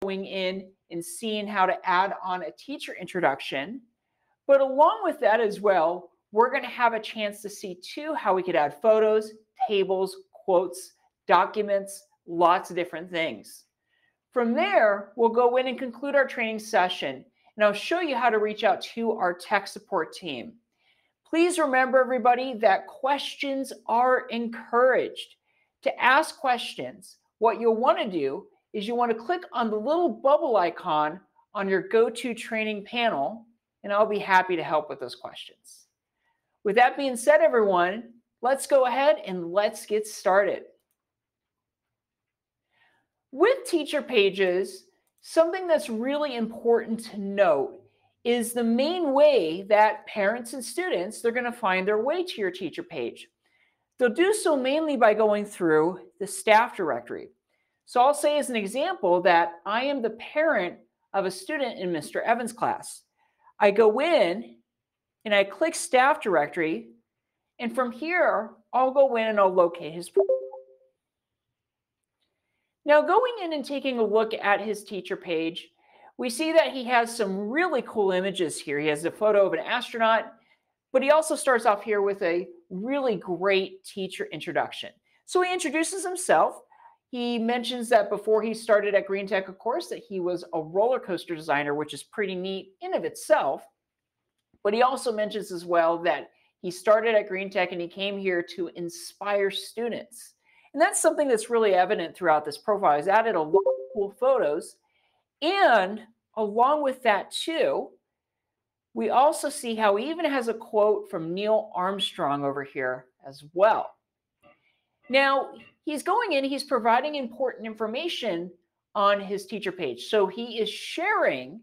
going in and seeing how to add on a teacher introduction. But along with that as well, we're going to have a chance to see too how we could add photos, tables, quotes, documents, lots of different things. From there, we'll go in and conclude our training session, and I'll show you how to reach out to our tech support team. Please remember, everybody, that questions are encouraged. To ask questions, what you'll want to do is you want to click on the little bubble icon on your go-to training panel, and I'll be happy to help with those questions. With that being said, everyone, let's go ahead and let's get started. With teacher pages, something that's really important to note is the main way that parents and students, they're going to find their way to your teacher page. They'll do so mainly by going through the staff directory. So I'll say as an example that I am the parent of a student in Mr. Evans' class. I go in and I click staff directory, and from here, I'll go in and I'll locate his profile. Now, going in and taking a look at his teacher page, we see that he has some really cool images here. He has a photo of an astronaut, but he also starts off here with a really great teacher introduction. So he introduces himself. He mentions that before he started at Green Tech, of course, that he was a roller coaster designer, which is pretty neat in of itself. But he also mentions as well that he started at Green Tech and he came here to inspire students. And that's something that's really evident throughout this profile. He's added a lot of cool photos. And along with that too, we also see how he even has a quote from Neil Armstrong over here as well. Now, he's going in, he's providing important information on his teacher page. So he is sharing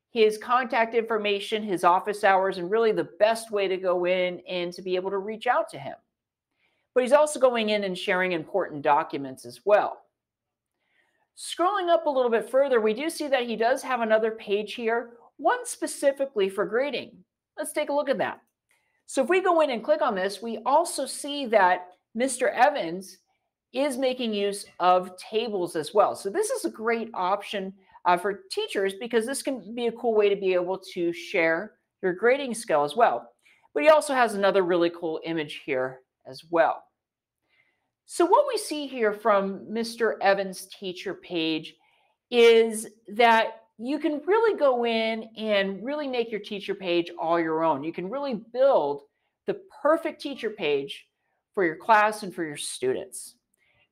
his contact information, his office hours, and really the best way to go in and to be able to reach out to him. But he's also going in and sharing important documents as well. Scrolling up a little bit further, we do see that he does have another page here, one specifically for grading. Let's take a look at that. So if we go in and click on this, we also see that Mr. Evans is making use of tables as well. So this is a great option for teachers because this can be a cool way to be able to share your grading skill as well. But he also has another really cool image here as well. So what we see here from Mr. Evans' teacher page is that you can really go in and really make your teacher page all your own. You can really build the perfect teacher page for your class and for your students.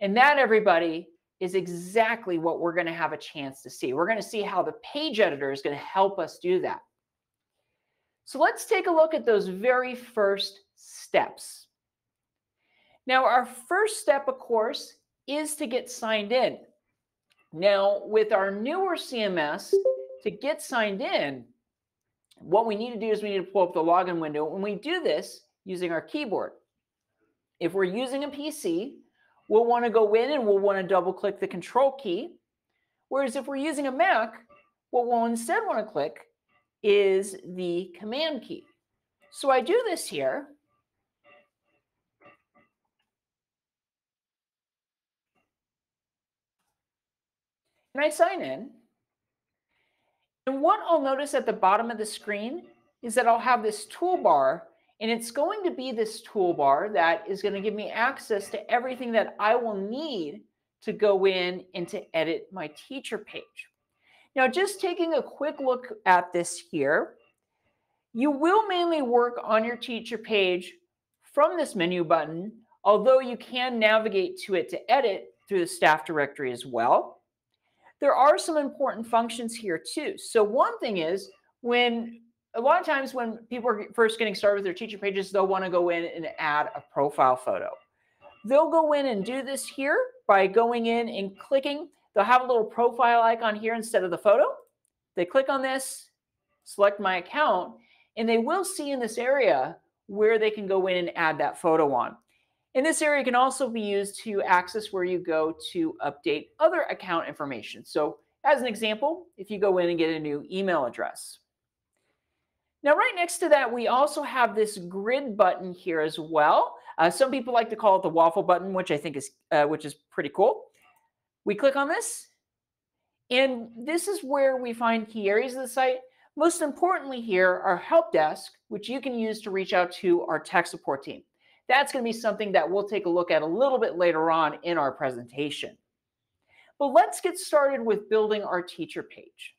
And that, everybody, is exactly what we're going to have a chance to see. We're going to see how the page editor is going to help us do that. So let's take a look at those very first steps. Now, our first step, of course, is to get signed in. Now, with our newer CMS, to get signed in, what we need to do is we need to pull up the login window, and we do this using our keyboard. If we're using a PC, we'll want to go in and we'll want to double-click the Control key, whereas if we're using a Mac, what we'll instead want to click is the Command key. So I do this here. And I sign in. And what I'll notice at the bottom of the screen is that I'll have this toolbar, and it's going to be this toolbar that is going to give me access to everything that I will need to go in and to edit my teacher page. Now, just taking a quick look at this here, you will mainly work on your teacher page from this menu button, although you can navigate to it to edit through the staff directory as well. There are some important functions here too. So one thing is, a lot of times when people are first getting started with their teacher pages, they'll want to go in and add a profile photo. They'll go in and do this here by going in and clicking. They'll have a little profile icon here instead of the photo. They click on this, select my account, and they will see in this area where they can go in and add that photo on. And this area can also be used to access where you go to update other account information. So as an example, if you go in and get a new email address. Now, right next to that, we also have this grid button here as well. Some people like to call it the waffle button, which I think is which is pretty cool. We click on this, And this is where we find key areas of the site. Most importantly here, our help desk, which you can use to reach out to our tech support team. That's going to be something that we'll take a look at a little bit later on in our presentation. But let's get started with building our teacher page.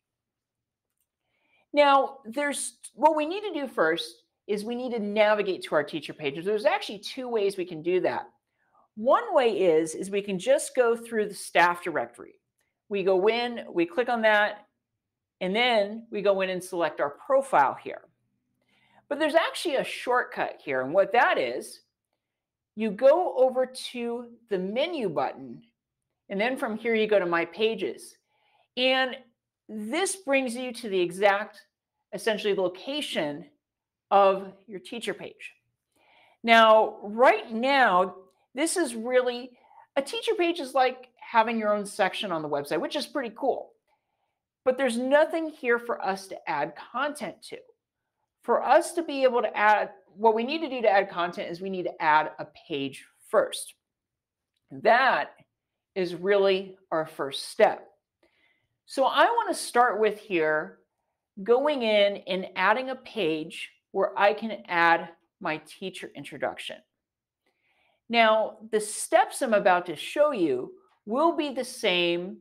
Now, what we need to do first is we need to navigate to our teacher page. There's actually two ways we can do that. One way is we can just go through the staff directory. We go in, we click on that, and then we go in and select our profile here. But there's actually a shortcut here, and what that is, you go over to the menu button, and then from here you go to My Pages. And this brings you to the exact, essentially, location of your teacher page. Now, right now, this is really, a teacher page is like having your own section on the website, which is pretty cool. But there's nothing here for us to add content to. For us to be able to add, what we need to do to add content is we need to add a page first. That is really our first step. So I want to start with here, going in and adding a page where I can add my teacher introduction. Now, the steps I'm about to show you will be the same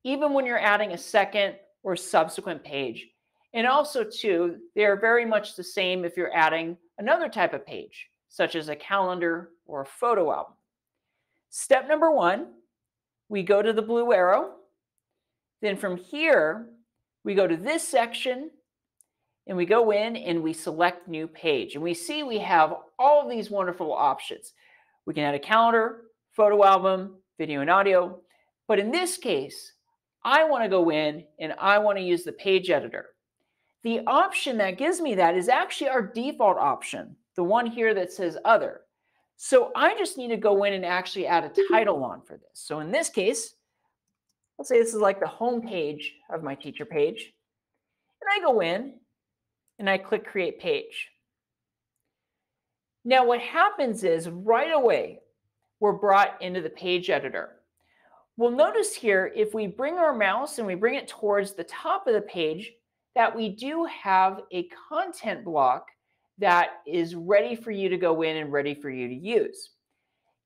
even when you're adding a second or subsequent page. And also, too, they're very much the same if you're adding another type of page, such as a calendar or a photo album. Step number one, we go to the blue arrow. Then from here, we go to this section, and we go in and we select New Page. And we see we have all of these wonderful options. We can add a calendar, photo album, video and audio. But in this case, I want to go in and I want to use the page editor. The option that gives me that is actually our default option, the one here that says Other. So I just need to go in and actually add a title on for this. So in this case, let's say this is like the home page of my teacher page. And I go in and I click Create Page. Now what happens is right away, we're brought into the page editor. We'll notice here, if we bring our mouse and we bring it towards the top of the page, that we do have a content block that is ready for you to go in and ready for you to use.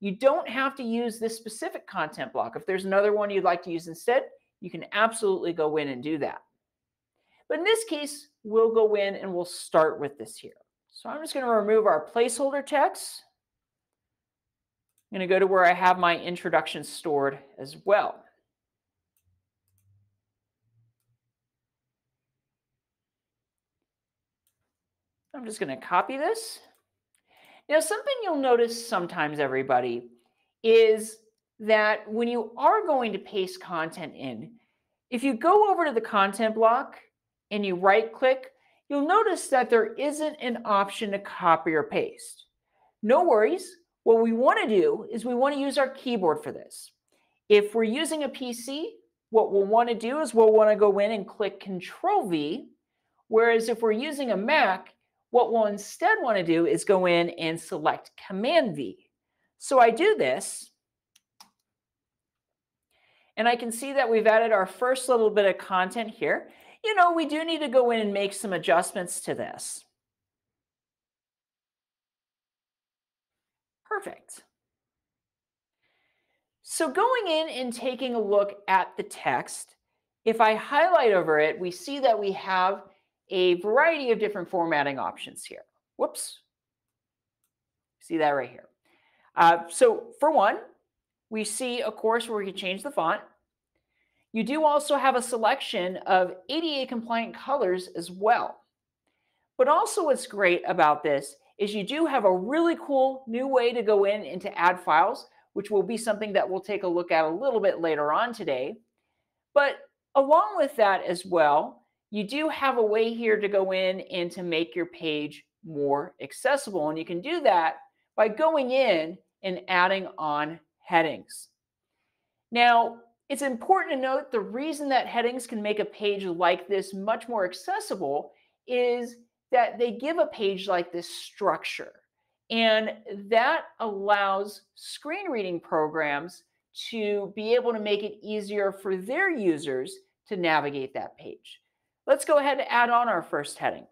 You don't have to use this specific content block. If there's another one you'd like to use instead, you can absolutely go in and do that. But in this case, we'll go in and we'll start with this here. So I'm just going to remove our placeholder text. I'm going to go to where I have my introduction stored as well. I'm just going to copy this. Now, something you'll notice sometimes, everybody, is that when you are going to paste content in, if you go over to the content block and you right-click, you'll notice that there isn't an option to copy or paste. No worries. What we want to do is we want to use our keyboard for this. If we're using a PC, what we'll want to do is we'll want to go in and click Control-V, whereas if we're using a Mac, what we'll instead want to do is go in and select Command-V. So I do this, and I can see that we've added our first little bit of content here. You know, we do need to go in and make some adjustments to this. Perfect. So going in and taking a look at the text, if I highlight over it, we see that we have a variety of different formatting options here. Whoops. See that right here. So for one, we see, of course, where we can change the font. You do also have a selection of ADA compliant colors as well. But also what's great about this is you do have a really cool new way to go in and to add files, which will be something that we'll take a look at a little bit later on today. But along with that as well, you do have a way here to go in and to make your page more accessible. And you can do that by going in and adding on headings. Now, it's important to note the reason that headings can make a page like this much more accessible is that they give a page like this structure. And that allows screen reading programs to be able to make it easier for their users to navigate that page. Let's go ahead and add on our first heading.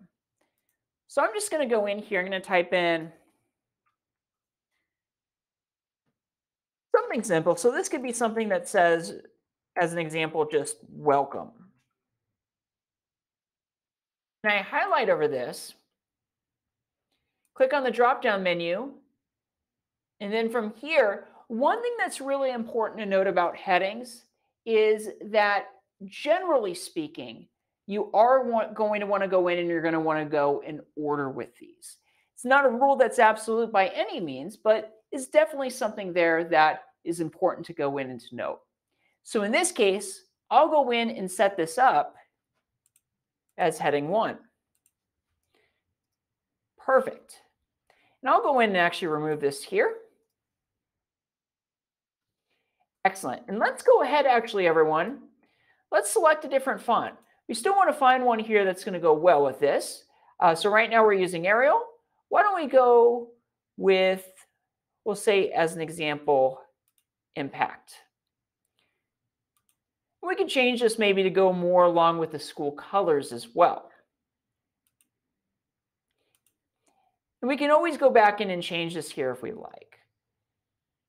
So I'm just going to go in here. I'm going to type in something simple. So this could be something that says, as an example, just welcome. And I highlight over this, click on the drop-down menu, and then from here, one thing that's really important to note about headings is that generally speaking, you are going to want to go in and you're going to want to go in order with these. It's not a rule that's absolute by any means, but it's definitely something there that is important to go in and to note. So in this case, I'll go in and set this up as heading 1. Perfect. And I'll go in and actually remove this here. Excellent. And let's go ahead, actually, everyone. Let's select a different font. We still want to find one here that's going to go well with this. So right now we're using Arial. Why don't we go with, we'll say as an example, Impact. We can change this maybe to go more along with the school colors as well. And we can always go back in and change this here if we like.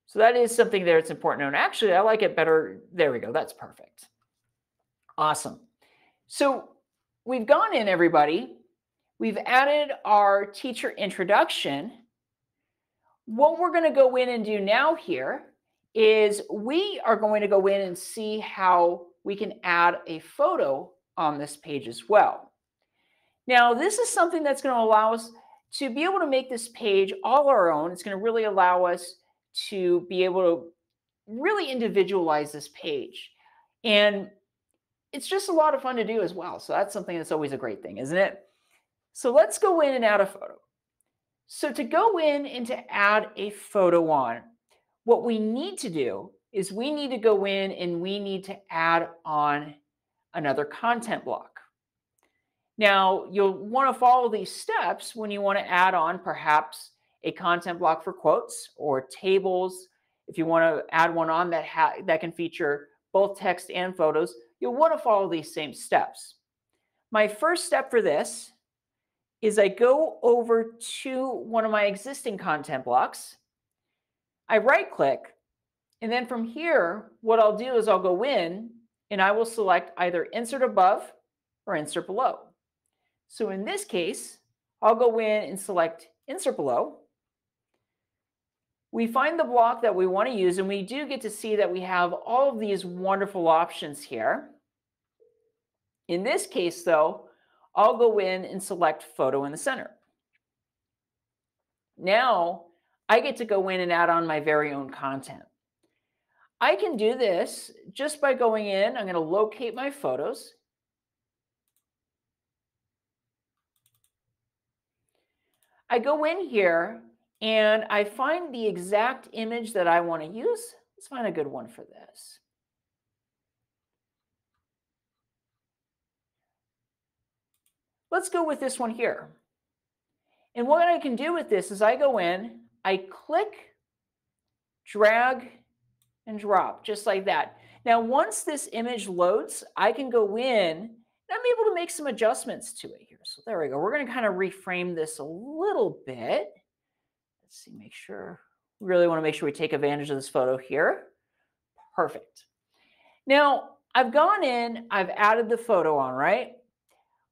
So that is something there that's important to know. And actually, I like it better. There we go. That's perfect. Awesome. So we've gone in, everybody. We've added our teacher introduction. What we're going to go in and do now here is we are going to go in and see how we can add a photo on this page as well. Now, this is something that's going to allow us to be able to make this page all our own. It's going to really allow us to be able to really individualize this page. And it's just a lot of fun to do as well. So that's something that's always a great thing, isn't it? So let's go in and add a photo. So to go in and to add a photo on, what we need to do is we need to go in and we need to add on another content block. Now, you'll want to follow these steps when you want to add on perhaps a content block for quotes or tables. If you want to add one on that can feature both text and photos, you'll want to follow these same steps. My first step for this is I go over to one of my existing content blocks. I right-click, and then from here, what I'll do is I'll go in and I will select either Insert Above or Insert Below. So in this case, I'll go in and select Insert Below. We find the block that we want to use, and we do get to see that we have all of these wonderful options here. In this case, though, I'll go in and select Photo in the Center. Now, I get to go in and add on my very own content. I can do this just by going in. I'm going to locate my photos. I go in here and I find the exact image that I want to use. Let's find a good one for this. Let's go with this one here. And what I can do with this is I go in, I click, drag, and drop, just like that. Now, once this image loads, I can go in and I'm able to make some adjustments to it here. So there we go. We're going to kind of reframe this a little bit. Let's see, make sure. We really want to make sure we take advantage of this photo here. Perfect. Now, I've gone in, I've added the photo on, right?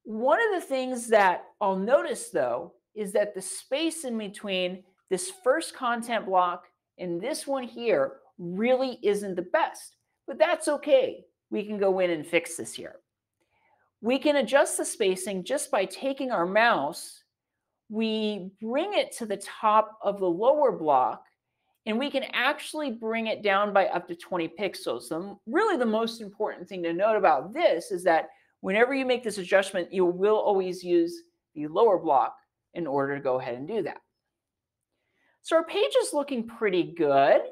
One of the things that I'll notice, though, is that the space in between this first content block and this one here really isn't the best. But that's okay. We can go in and fix this here. We can adjust the spacing just by taking our mouse. We bring it to the top of the lower block, and we can actually bring it down by up to 20 pixels. So really the most important thing to note about this is that whenever you make this adjustment, you will always use the lower block in order to go ahead and do that. So our page is looking pretty good.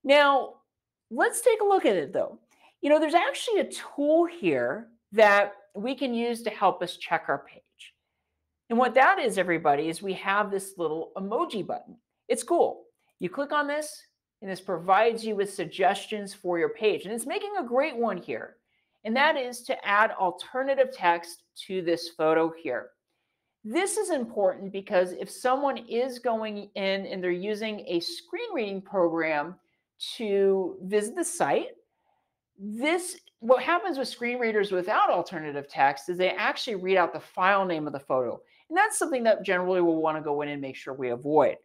Now, let's take a look at it though. You know, there's actually a tool here that we can use to help us check our page. And what that is, everybody, is we have this little emoji button. It's cool. You click on this, and this provides you with suggestions for your page. And it's making a great one here. and that is to add alternative text to this photo here. This is important because if someone is going in and they're using a screen reading program to visit the site, what happens with screen readers without alternative text is they actually read out the file name of the photo. And that's something that generally we'll want to go in and make sure we avoid.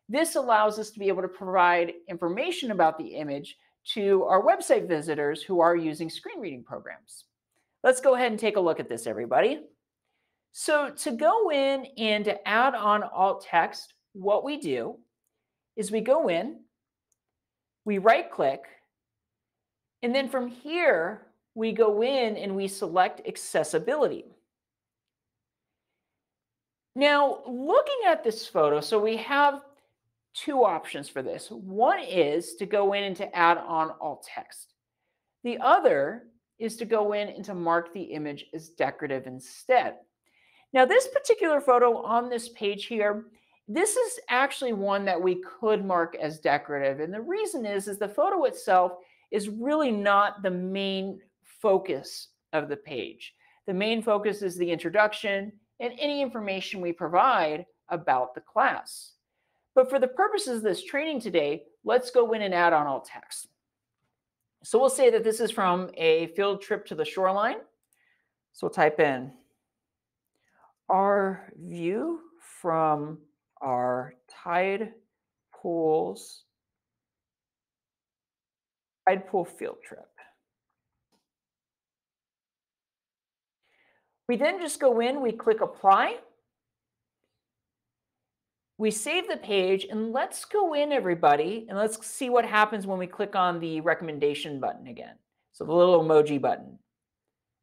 This allows us to be able to provide information about the image to our website visitors who are using screen reading programs. Let's go ahead and take a look at this, everybody. So to go in and to add on alt text, what we do is we go in, we right click, and then from here, we go in and we select accessibility. Now, looking at this photo, so we have two options for this. One is to go in and to add on alt text. The other is to go in and to mark the image as decorative instead. Now, this particular photo on this page here, this is actually one that we could mark as decorative. And the reason is the photo itself is really not the main focus of the page. The main focus is the introduction and any information we provide about the class. But for the purposes of this training today, let's go in and add on alt text. So we'll say that this is from a field trip to the shoreline. So we'll type in our view from our tide pool field trip. We then just go in, we click apply. We save the page, and let's go in, everybody, and let's see what happens when we click on the recommendation button again. So the little emoji button.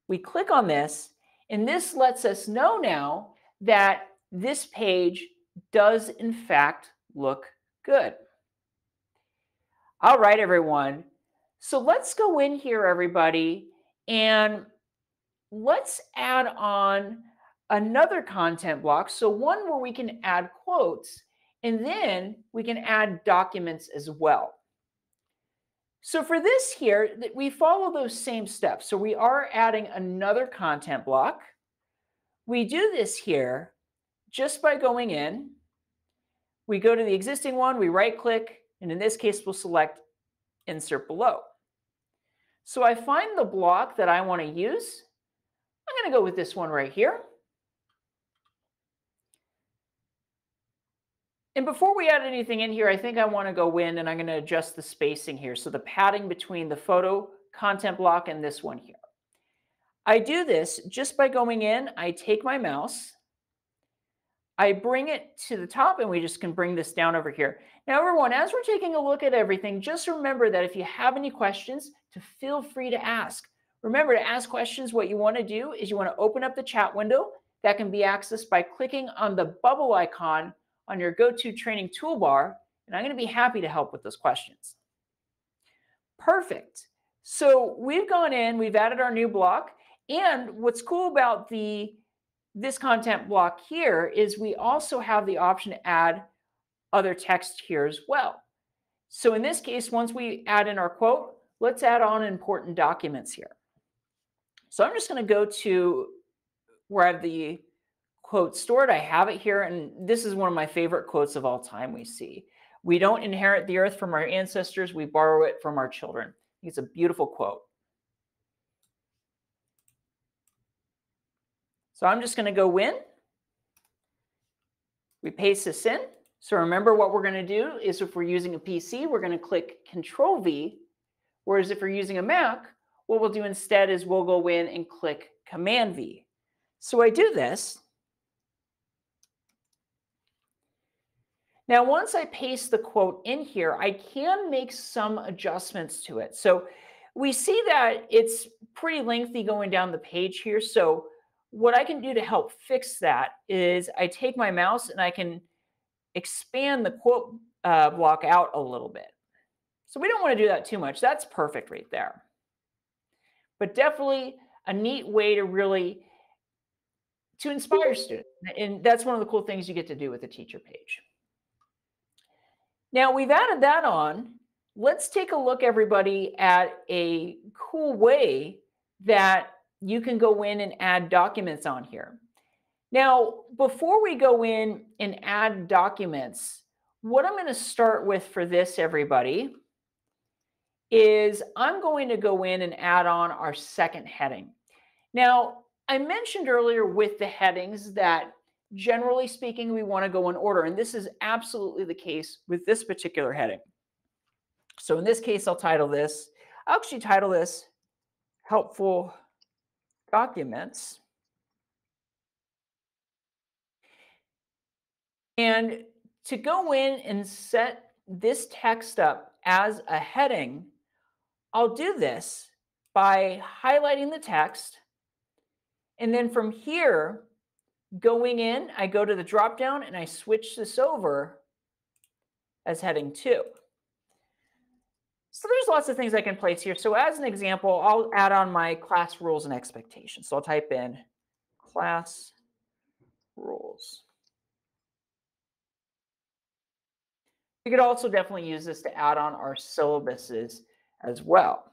We click on this, and this lets us know now that this page does in fact look good. All right, everyone. So let's go in here, everybody, and let's add on another content block. So one where we can add quotes, and then we can add documents as well. So for this here, we follow those same steps. So we are adding another content block. We do this here just by going in. We go to the existing one, we right click, and in this case, we'll select insert below. So I find the block that I want to use. I'm going to go with this one right here. And before we add anything in here, I think I want to go in and I'm going to adjust the spacing here. So the padding between the photo content block and this one here. I do this just by going in, I take my mouse, I bring it to the top, and we just can bring this down over here. Now, everyone, as we're taking a look at everything, just remember that if you have any questions, to feel free to ask. Remember, to ask questions, what you want to do is you want to open up the chat window. That can be accessed by clicking on the bubble icon on your GoToTraining toolbar, and I'm going to be happy to help with those questions. Perfect. So we've gone in, we've added our new block, and what's cool about this content block here is we also have the option to add other text here as well. So in this case, once we add in our quote, let's add on important documents here. So I'm just going to go to where I have the quote stored. I have it here, and this is one of my favorite quotes of all time we see. We don't inherit the earth from our ancestors, we borrow it from our children. It's a beautiful quote. So I'm just going to go in. We paste this in. So remember, what we're going to do is if we're using a PC, we're going to click Control V, whereas if we're using a Mac, what we'll do instead is we'll go in and click Command V. So I do this. Now, once I paste the quote in here, I can make some adjustments to it. So we see that it's pretty lengthy going down the page here. So what I can do to help fix that is I take my mouse and I can expand the quote block out a little bit. So we don't want to do that too much. That's perfect right there. But definitely a neat way to really inspire students. And that's one of the cool things you get to do with the teacher page. Now we've added that on. Let's take a look, everybody, at a cool way that you can go in and add documents on here. Now, before we go in and add documents, what I'm going to start with for this, everybody, is I'm going to go in and add on our second heading. Now, I mentioned earlier with the headings that generally speaking, we want to go in order, and this is absolutely the case with this particular heading. So in this case, I'll actually title this Helpful Documents. And to go in and set this text up as a heading, I'll do this by highlighting the text. And then from here, going in, I go to the drop down and I switch this over as heading 2. So there's lots of things I can place here. So as an example, I'll add on my class rules and expectations. So I'll type in class rules. We could also definitely use this to add on our syllabuses as well.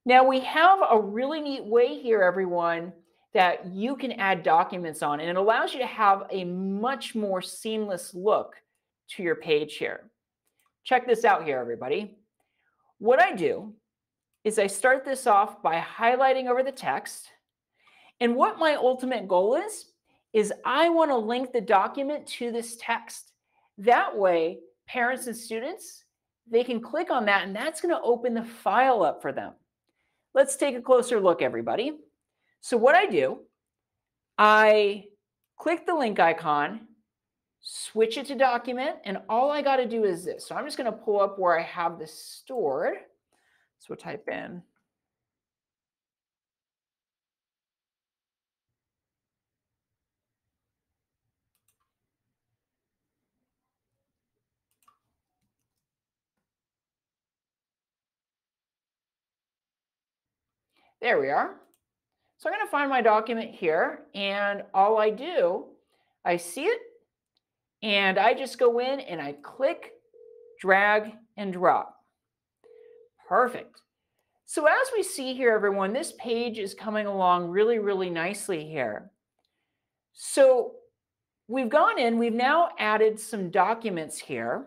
Now we have a really neat way here, everyone, that you can add documents on, and it allows you to have a much more seamless look to your page here. Check this out here, everybody. What I do is I start this off by highlighting over the text. And what my ultimate goal is I want to link the document to this text. That way, parents and students, they can click on that, and that's going to open the file up for them. Let's take a closer look, everybody. So what I do, I click the link icon, switch it to document, and all I got to do is this. So I'm just going to pull up where I have this stored. So we'll type in there we are. So I'm going to find my document here, and all I do, I see it, and I just go in and I click, drag, and drop. Perfect. So as we see here, everyone, this page is coming along really, really nicely here. So we've gone in, we've now added some documents here.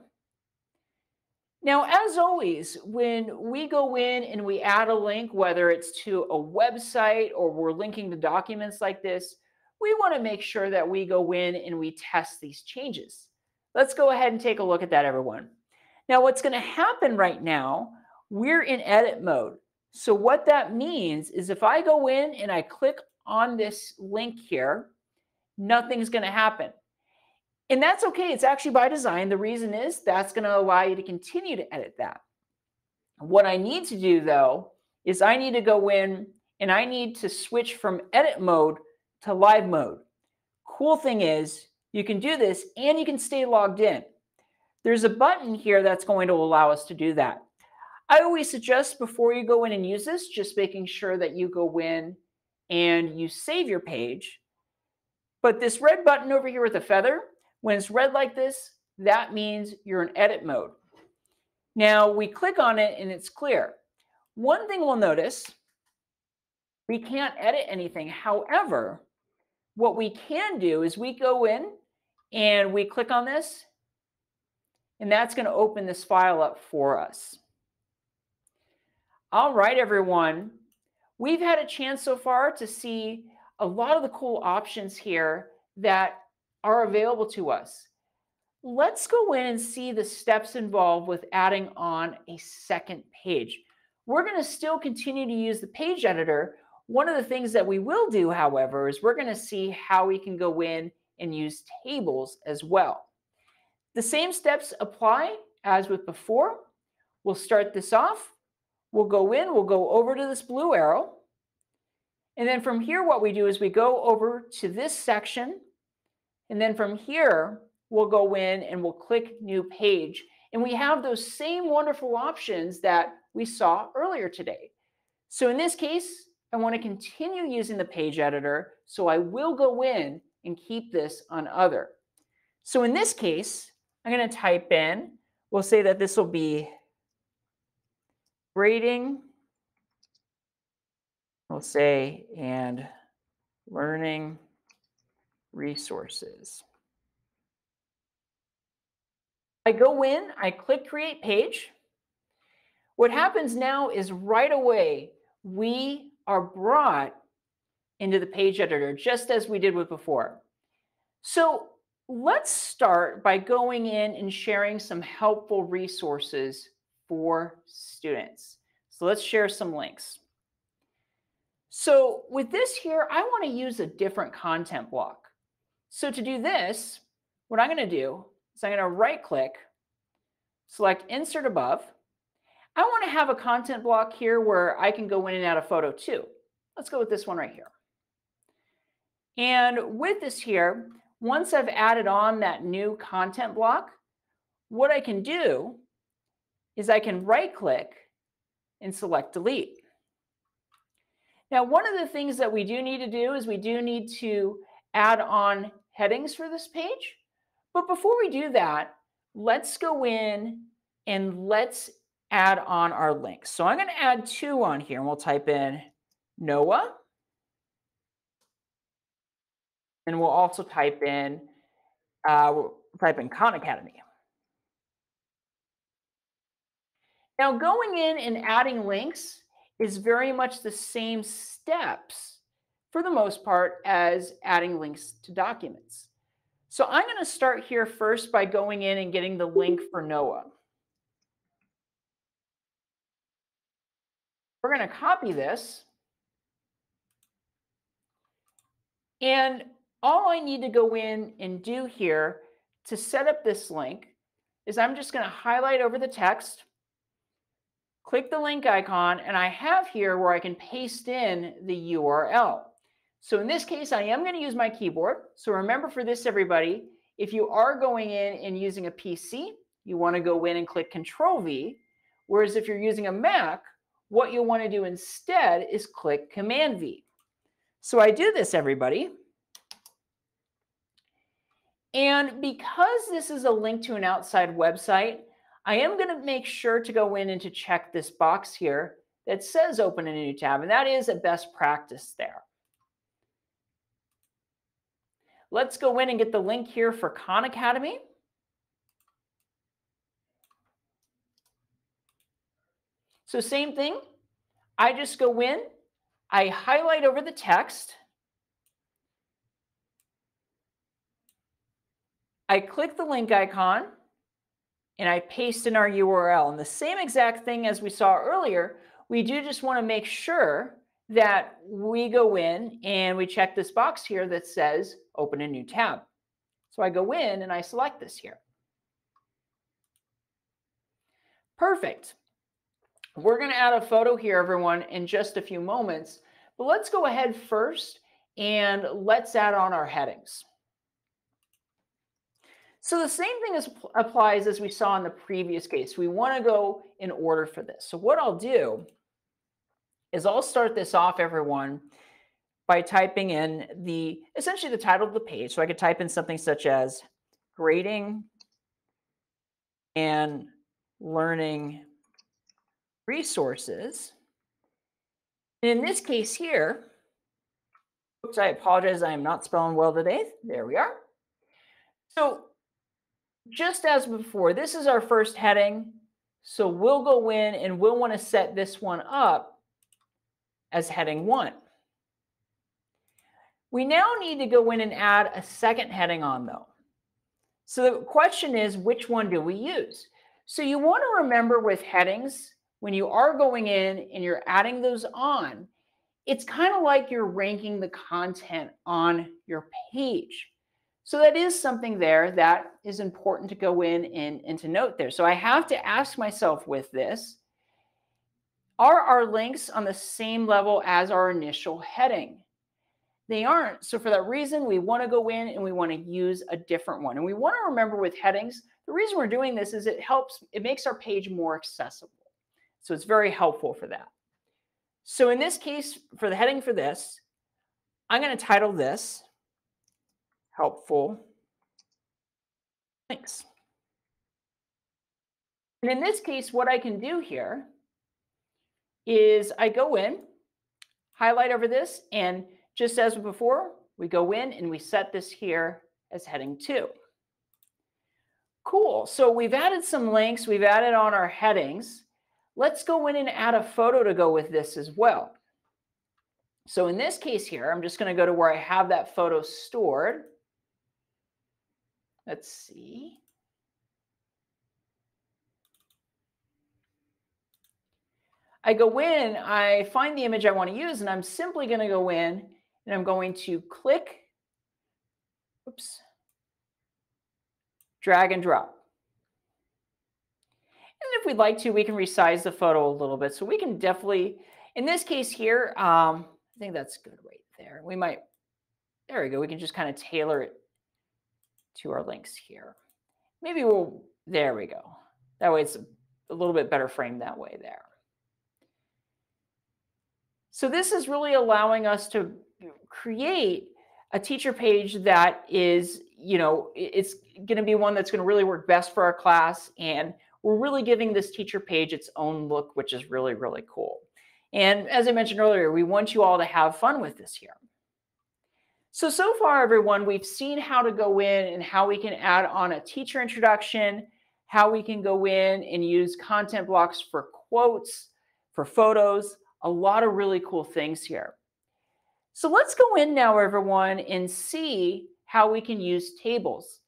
Now, as always, when we go in and we add a link, whether it's to a website or we're linking to documents like this, we want to make sure that we go in and we test these changes. Let's go ahead and take a look at that, everyone. Now, what's going to happen right now, we're in edit mode. So what that means is if I go in and I click on this link here, nothing's going to happen. And that's okay. It's actually by design. The reason is that's going to allow you to continue to edit that. What I need to do, though, is I need to go in and I need to switch from edit mode to live mode. Cool thing is you can do this and you can stay logged in. There's a button here that's going to allow us to do that. I always suggest before you go in and use this, just making sure that you go in and you save your page. But this red button over here with the feather, when it's red like this, that means you're in edit mode. Now we click on it and it's clear. One thing we'll notice, we can't edit anything. However, what we can do is we go in and we click on this, and that's going to open this file up for us. All right, everyone. We've had a chance so far to see a lot of the cool options here that are available to us. Let's go in and see the steps involved with adding on a second page. We're going to still continue to use the page editor. One of the things that we will do, however, is we're going to see how we can go in and use tables as well. The same steps apply as with before. We'll start this off. We'll go in, we'll go over to this blue arrow. And then from here, what we do is we go over to this section. And then from here, we'll go in and we'll click new page. And we have those same wonderful options that we saw earlier today. So in this case, I want to continue using the page editor. So I will go in and keep this on other. So in this case, I'm going to type in, we'll say that this will be grading I'll say, and learning resources. I go in, I click create page. What happens now is right away, we are brought into the page editor, just as we did with before. So let's start by going in and sharing some helpful resources for students. So let's share some links. So with this here, I want to use a different content block. So to do this, what I'm going to do is I'm going to right click, select insert above. I want to have a content block here where I can go in and add a photo too. Let's go with this one right here. And with this here, once I've added on that new content block, what I can do is I can right click and select delete. Now, one of the things that we do need to do is we do need to add on headings for this page. But before we do that, let's go in and let's add on our links. So I'm going to add 2 on here, and we'll type in Noah. And we'll also type in Khan Academy. Now, going in and adding links is very much the same steps for the most part as adding links to documents. So I'm going to start here first by going in and getting the link for Noah. We're going to copy this. And all I need to go in and do here to set up this link is I'm just going to highlight over the text, click the link icon, and I have here where I can paste in the URL. So in this case, I am going to use my keyboard. So remember for this, everybody, if you are going in and using a PC, you want to go in and click Control V. Whereas if you're using a Mac, what you'll want to do instead is click Command V. So I do this, everybody. And because this is a link to an outside website, I am going to make sure to go in and to check this box here that says open a new tab. And that is a best practice there. Let's go in and get the link here for Khan Academy. So same thing. I just go in, I highlight over the text, I click the link icon, and I paste in our URL. And the same exact thing as we saw earlier, we do just want to make sure that we go in and we check this box here that says open a new tab. So I go in and I select this here. Perfect. We're going to add a photo here, everyone, in just a few moments. But let's go ahead first and let's add on our headings. So the same thing applies as we saw in the previous case. We want to go in order for this. So what I'll do is I'll start this off, everyone, by typing in essentially the title of the page. So I could type in something such as grading and learning resources. And in this case here, oops, I apologize, I am not spelling well today. There we are. So just as before, this is our first heading. So we'll go in and we'll want to set this one up as heading 1. We now need to go in and add a second heading on, though. So the question is, which one do we use? So you want to remember with headings, when you are going in and you're adding those on, it's kind of like you're ranking the content on your page. So that is something there that is important to go in and to note there. So I have to ask myself with this, are our links on the same level as our initial heading? They aren't. So for that reason, we want to go in and we want to use a different one. And we want to remember with headings, the reason we're doing this is it makes our page more accessible. So it's very helpful for that. So in this case, for the heading for this, I'm going to title this Helpful Links. And in this case, what I can do here is I go in, highlight over this, and just as before, we go in and we set this here as heading 2. Cool. So we've added some links, we've added on our headings. Let's go in and add a photo to go with this as well. So in this case here, I'm just going to go to where I have that photo stored. Let's see. I go in, I find the image I want to use, and I'm simply going to go in and I'm going to click, oops, drag and drop. And if we'd like to, we can resize the photo a little bit. So we can definitely, in this case here, I think that's good right there. We might, there we go. We can just kind of tailor it to our links here. Maybe we'll, there we go. That way it's a little bit better framed that way there. So this is really allowing us to create a teacher page that is, it's going to be one that's going to really work best for our class. And we're really giving this teacher page its own look, which is really, really cool. And as I mentioned earlier, we want you all to have fun with this here. So far, everyone, we've seen how to go in and how we can add on a teacher introduction, how we can go in and use content blocks for quotes, for photos, a lot of really cool things here. So let's go in now, everyone, and see how we can use tables.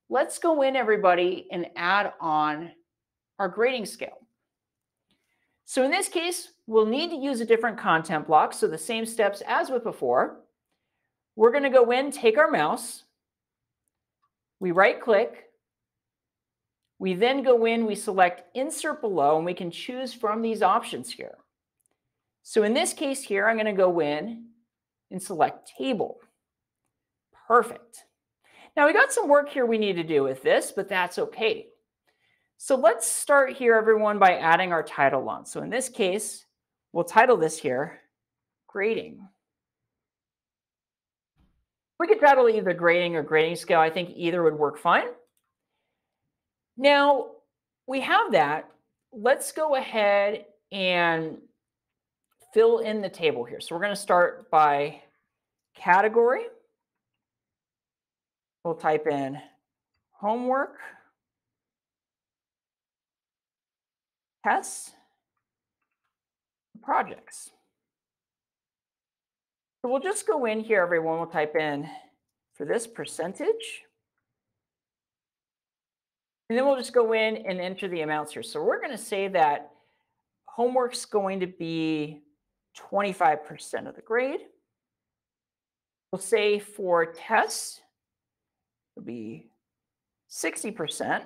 Let's go in, everybody, and add on our grading scale. So in this case, we'll need to use a different content block. So the same steps as with before. We're going to go in, take our mouse, we right click, we then go in, we select insert below, and we can choose from these options here. So in this case here, I'm going to go in and select table. Perfect. Now we got some work here we need to do with this, but that's okay. So let's start here, everyone, by adding our title on. So in this case, we'll title this here, grading. We could title either grading or grading scale. I think either would work fine. Now we have that. Let's go ahead and fill in the table here. So we're going to start by category. We'll type in homework, tests, projects. So we'll just go in here, everyone. We'll type in for this percentage. And then we'll just go in and enter the amounts here. So we're going to say that homework's going to be 25% of the grade. We'll say for tests, it'll be 60%.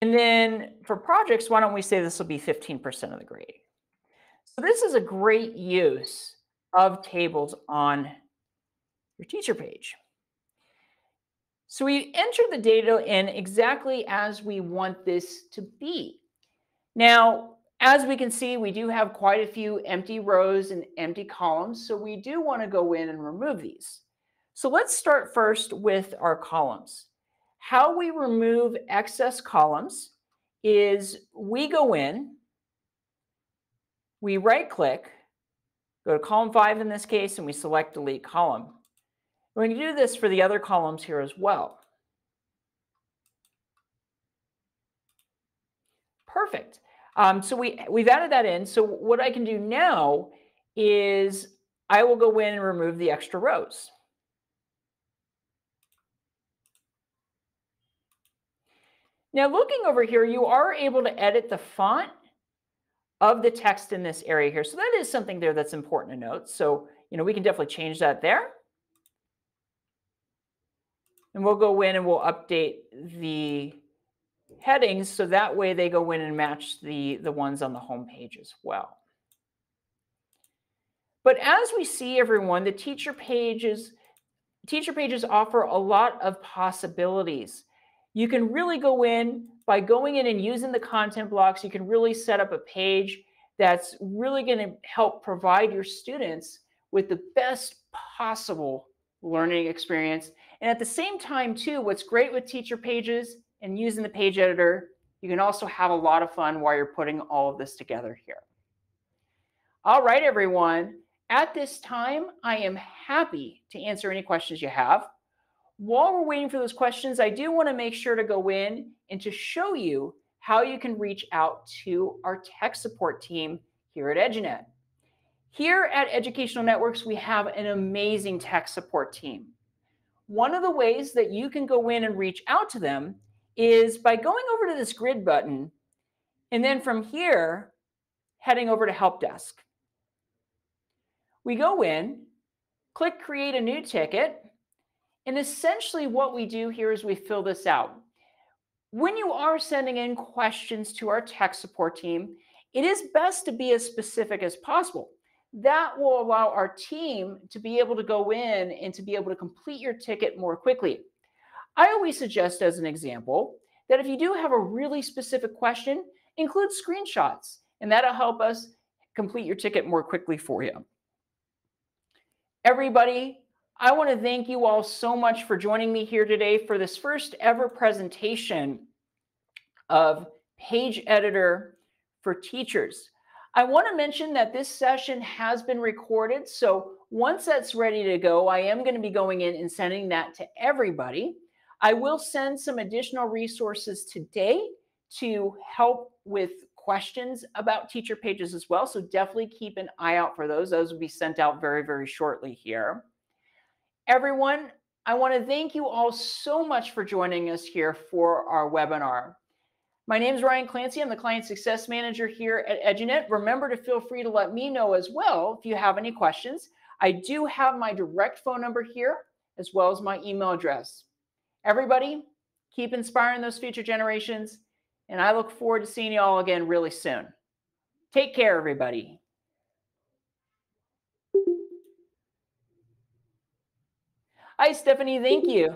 And then for projects, why don't we say this will be 15% of the grade? So this is a great use of tables on your teacher page. So we enter the data in exactly as we want this to be. Now, as we can see, we do have quite a few empty rows and empty columns, so we do want to go in and remove these. So let's start first with our columns. How we remove excess columns is we go in, we right-click, go to column 5 in this case, and we select delete column. We're going to do this for the other columns here as well. Perfect. So we've added that in. So what I can do now is I will go in and remove the extra rows. Now looking over here, you are able to edit the font of the text in this area here. So that is something there that's important to note. So, we can definitely change that there. And we'll go in and we'll update the headings so that way they go in and match the ones on the home page as well. But as we see, everyone, the teacher pages offer a lot of possibilities. You can really go in by going in and using the content blocks. You can really set up a page that's really going to help provide your students with the best possible learning experience. And at the same time, too, what's great with teacher pages and using the page editor You can also have a lot of fun while you're putting all of this together here. All right, everyone. At this time, I am happy to answer any questions you have. While we're waiting for those questions, I do want to make sure to go in and to show you how you can reach out to our tech support team here at EduNet. Here at Educational Networks, we have an amazing tech support team. One of the ways that you can go in and reach out to them is by going over to this grid button, and then from here, heading over to Help Desk. We go in, click Create a New Ticket, and essentially what we do here is we fill this out. When you are sending in questions to our tech support team, it is best to be as specific as possible. That will allow our team to be able to go in and to be able to complete your ticket more quickly. I always suggest, as an example, that if you do have a really specific question, include screenshots, and that'll help us complete your ticket more quickly for you. Everybody, I want to thank you all so much for joining me here today for this first ever presentation of Page Editor for Teachers. I want to mention that this session has been recorded, so once that's ready to go, I am going to be going in and sending that to everybody. I will send some additional resources today to help with questions about teacher pages as well, so definitely keep an eye out for those. Those will be sent out very, very shortly here. Everyone, I want to thank you all so much for joining us here for our webinar. My name is Ryan Clancy. I'm the Client Success Manager here at EduNet. Remember to feel free to let me know as well if you have any questions. I do have my direct phone number here as well as my email address. Everybody, keep inspiring those future generations, and I look forward to seeing you all again really soon. Take care, everybody. Hi, Stephanie. Thank you.